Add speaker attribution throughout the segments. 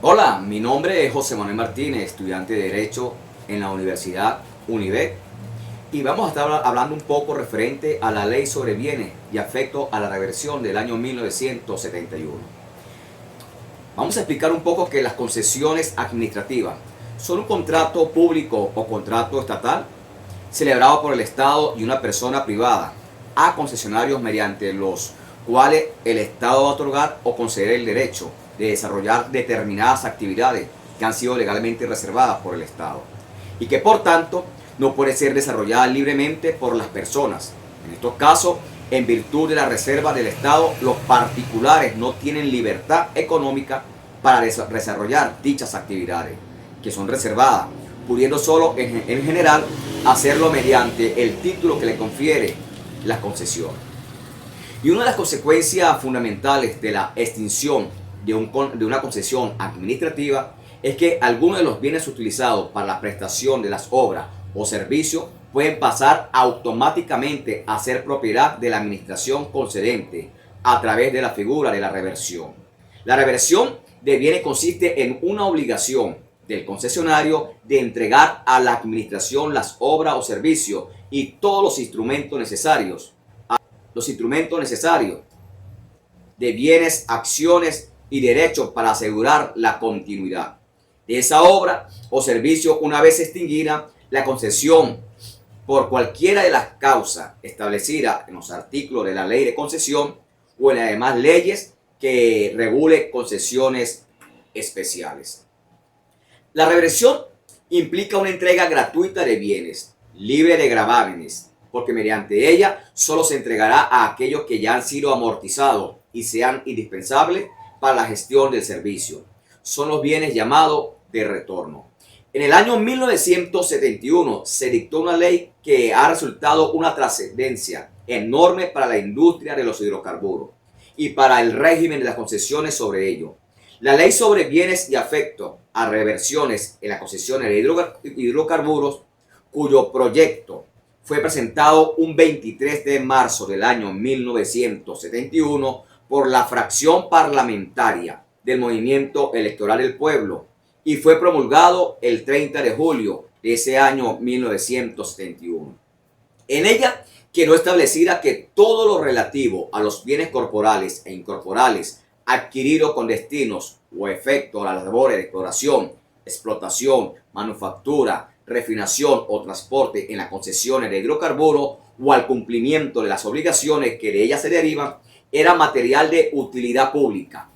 Speaker 1: Hola, mi nombre es José Manuel Martínez, estudiante de Derecho en la Universidad UNIVEC, y vamos a estar hablando un poco referente a la Ley sobre Bienes y Afecto a la Reversión del año 1971. Vamos a explicar un poco que las concesiones administrativas son un contrato público o contrato estatal celebrado por el Estado y una persona privada a concesionarios mediante los cuales el Estado va a otorgar o conceder el derecho de desarrollar determinadas actividades que han sido legalmente reservadas por el Estado y que por tanto no puede ser desarrollada libremente por las personas. En estos casos, en virtud de la reserva del Estado, los particulares no tienen libertad económica para desarrollar dichas actividades que son reservadas, pudiendo solo en general hacerlo mediante el título que le confiere la concesión. Y una de las consecuencias fundamentales de la extinción de una concesión administrativa es que algunos de los bienes utilizados para la prestación de las obras o servicios pueden pasar automáticamente a ser propiedad de la administración concedente a través de la figura de la reversión. La reversión de bienes consiste en una obligación del concesionario de entregar a la administración las obras o servicios y todos los instrumentos necesarios de bienes, acciones y derechos para asegurar la continuidad de esa obra o servicio una vez extinguida la concesión por cualquiera de las causas establecidas en los artículos de la ley de concesión o en las demás leyes que regule concesiones especiales. La reversión implica una entrega gratuita de bienes, libre de gravámenes, porque mediante ella solo se entregará a aquellos que ya han sido amortizados y sean indispensables para la gestión del servicio. Son los bienes llamados de retorno. En el año 1971 se dictó una ley que ha resultado una trascendencia enorme para la industria de los hidrocarburos y para el régimen de las concesiones sobre ello. La ley sobre bienes y afecto a reversiones en las concesiones de hidrocarburos, cuyo proyecto fue presentado un 23 de marzo del año 1971 por la fracción parlamentaria del Movimiento Electoral del Pueblo y fue promulgado el 30 de julio de ese año 1971. En ella quedó establecida que todo lo relativo a los bienes corporales e incorporales adquiridos con destinos o efecto a las labores de exploración, explotación, manufactura, refinación o transporte en las concesiones de hidrocarburos o al cumplimiento de las obligaciones que de ellas se derivan, era material de utilidad pública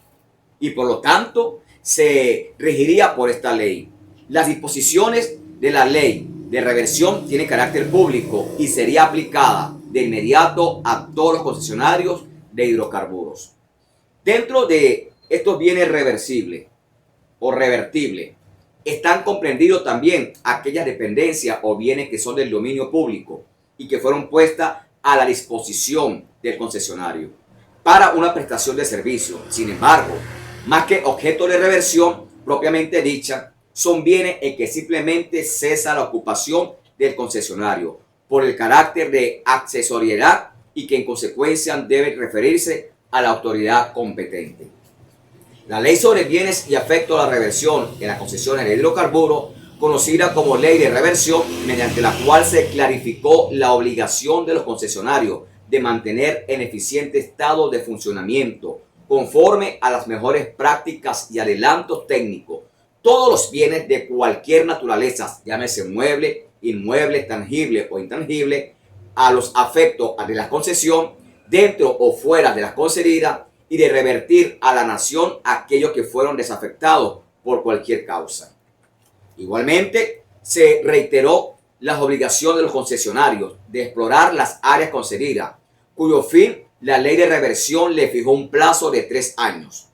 Speaker 1: y por lo tanto se regiría por esta ley. Las disposiciones de la ley de reversión tienen carácter público y sería aplicada de inmediato a todos los concesionarios de hidrocarburos. Dentro de estos bienes reversibles o revertibles están comprendidos también aquellas dependencias o bienes que son del dominio público y que fueron puestas a la disposición del concesionario para una prestación de servicio. Sin embargo, más que objeto de reversión propiamente dicha, son bienes en que simplemente cesa la ocupación del concesionario por el carácter de accesoriedad y que en consecuencia debe referirse a la autoridad competente. La ley sobre bienes y afecto a la reversión en las concesiones de hidrocarburos, conocida como ley de reversión, mediante la cual se clarificó la obligación de los concesionarios de mantener en eficiente estado de funcionamiento, conforme a las mejores prácticas y adelantos técnicos, todos los bienes de cualquier naturaleza, llámese mueble, inmueble, tangible o intangible, a los afectos de la concesión, dentro o fuera de la concedida, y de revertir a la nación aquellos que fueron desafectados por cualquier causa. Igualmente, se reiteró las obligaciones de los concesionarios de explorar las áreas concedidas, cuyo fin la ley de reversión le fijó un plazo de 3 años,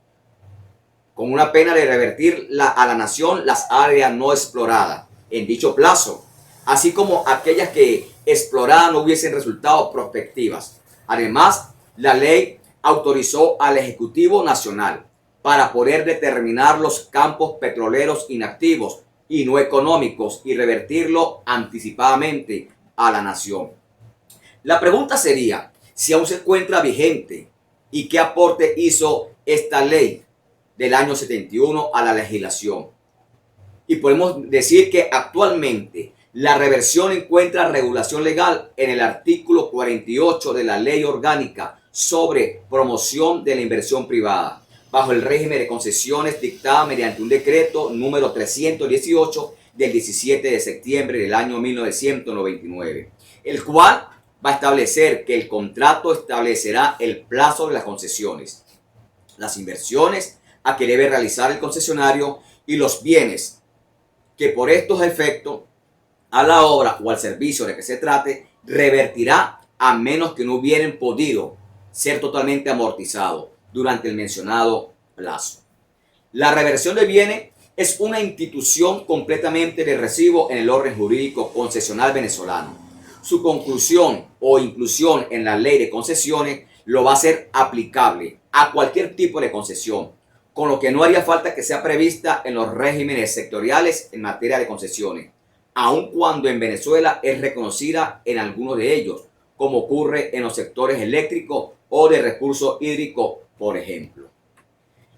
Speaker 1: con una pena de revertir a la nación las áreas no exploradas en dicho plazo, así como aquellas que exploradas no hubiesen resultado prospectivas. Además, la ley autorizó al Ejecutivo Nacional para poder determinar los campos petroleros inactivos y no económicos y revertirlo anticipadamente a la nación. La pregunta sería si aún se encuentra vigente y qué aporte hizo esta ley del año 71 a la legislación. Y podemos decir que actualmente la reversión encuentra regulación legal en el artículo 48 de la Ley Orgánica sobre promoción de la inversión privada, bajo el régimen de concesiones dictada mediante un decreto número 318 del 17 de septiembre del año 1999, el cual va a establecer que el contrato establecerá el plazo de las concesiones, las inversiones a que debe realizar el concesionario y los bienes que por estos efectos a la obra o al servicio de que se trate revertirá a menos que no hubieran podido ser totalmente amortizados durante el mencionado plazo. La reversión de bienes es una institución completamente de recibo en el orden jurídico concesional venezolano. Su conclusión o inclusión en la ley de concesiones lo va a hacer aplicable a cualquier tipo de concesión, con lo que no haría falta que sea prevista en los regímenes sectoriales en materia de concesiones, aun cuando en Venezuela es reconocida en algunos de ellos, como ocurre en los sectores eléctricos o de recursos hídricos, por ejemplo.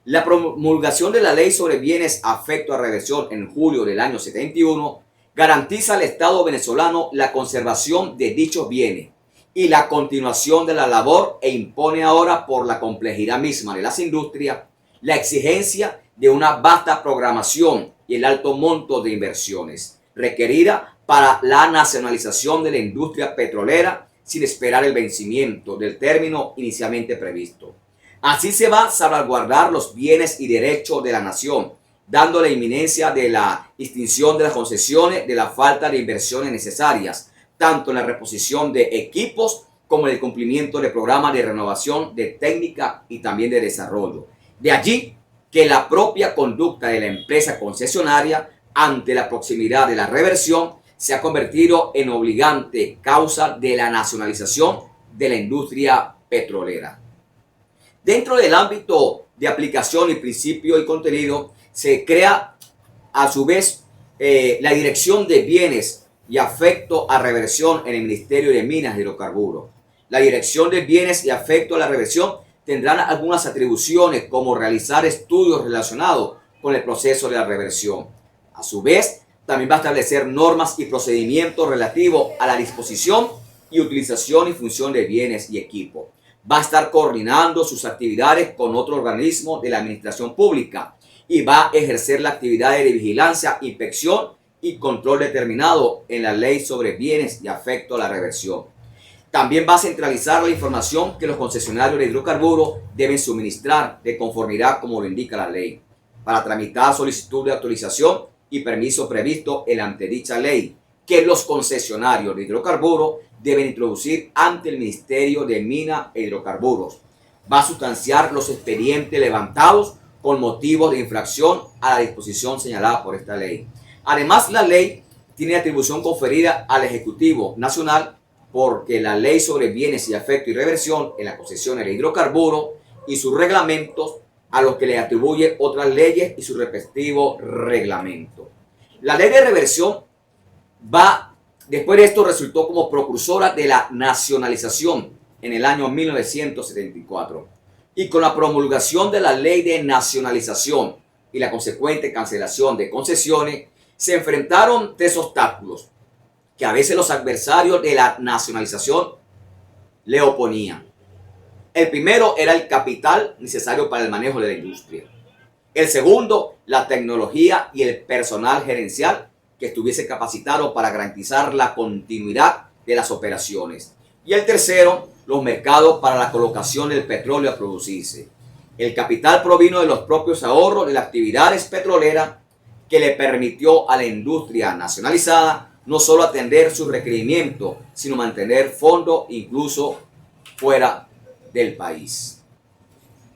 Speaker 1: La promulgación de la Ley sobre Bienes afecto a reversión en julio del año 71 garantiza al Estado venezolano la conservación de dichos bienes y la continuación de la labor e impone ahora, por la complejidad misma de las industrias, la exigencia de una vasta programación y el alto monto de inversiones requerida para la nacionalización de la industria petrolera sin esperar el vencimiento del término inicialmente previsto. Así se va a salvaguardar los bienes y derechos de la nación, dando la inminencia de la extinción de las concesiones de la falta de inversiones necesarias, tanto en la reposición de equipos como en el cumplimiento de programas de renovación de técnica y también de desarrollo. De allí que la propia conducta de la empresa concesionaria ante la proximidad de la reversión se ha convertido en obligante causa de la nacionalización de la industria petrolera. Dentro del ámbito de aplicación y principio y contenido, se crea a su vez la Dirección de Bienes y Afecto a Reversión en el Ministerio de Minas y Hidrocarburos. La Dirección de Bienes y Afecto a la Reversión tendrán algunas atribuciones como realizar estudios relacionados con el proceso de la reversión. A su vez, también va a establecer normas y procedimientos relativos a la disposición y utilización y función de bienes y equipos. Va a estar coordinando sus actividades con otro organismo de la administración pública y va a ejercer la actividad de vigilancia, inspección y control determinado en la Ley sobre Bienes y Afecto a la Reversión. También va a centralizar la información que los concesionarios de hidrocarburos deben suministrar de conformidad como lo indica la ley, para tramitar solicitud de autorización y permiso previsto en la antedicha ley, que los concesionarios de hidrocarburos deben introducir ante el Ministerio de Minas e Hidrocarburos. Va a sustanciar los expedientes levantados con motivos de infracción a la disposición señalada por esta ley. Además, la ley tiene atribución conferida al Ejecutivo Nacional porque la Ley sobre Bienes y Afecto y Reversión en las concesiones de hidrocarburos y sus reglamentos, a los que le atribuye otras leyes y su respectivo reglamento. La ley de reversión después de esto resultó como precursora de la nacionalización en el año 1974. Y con la promulgación de la ley de nacionalización y la consecuente cancelación de concesiones, se enfrentaron tres obstáculos que a veces los adversarios de la nacionalización le oponían. El primero era el capital necesario para el manejo de la industria. El segundo, la tecnología y el personal gerencial que estuviese capacitado para garantizar la continuidad de las operaciones. Y el tercero, los mercados para la colocación del petróleo a producirse. El capital provino de los propios ahorros de las actividades petroleras que le permitió a la industria nacionalizada no solo atender sus requerimientos, sino mantener fondos incluso fuera del país.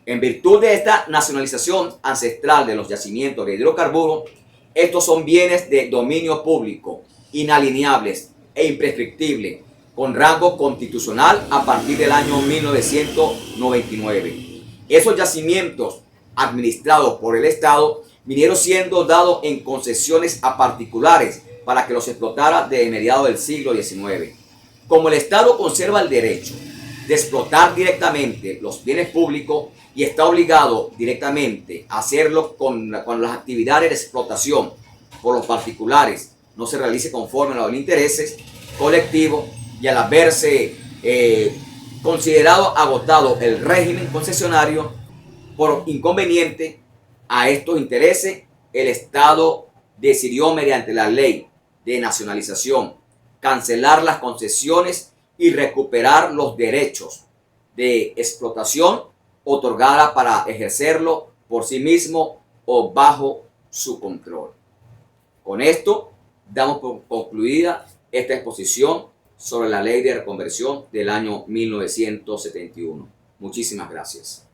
Speaker 1: En virtud de esta nacionalización ancestral de los yacimientos de hidrocarburos, estos son bienes de dominio público, inalineables e imprescriptibles, con rango constitucional a partir del año 1999. Esos yacimientos administrados por el Estado vinieron siendo dados en concesiones a particulares para que los explotara desde mediados del siglo XIX. Como el Estado conserva el derecho de explotar directamente los bienes públicos y está obligado directamente a hacerlo cuando las actividades de explotación por los particulares no se realice conforme a los intereses colectivos y al haberse considerado agotado el régimen concesionario por inconveniente a estos intereses, el Estado decidió mediante la ley de nacionalización cancelar las concesiones y recuperar los derechos de explotación otorgada para ejercerlo por sí mismo o bajo su control. Con esto damos por concluida esta exposición sobre la ley de reconversión del año 1971. Muchísimas gracias.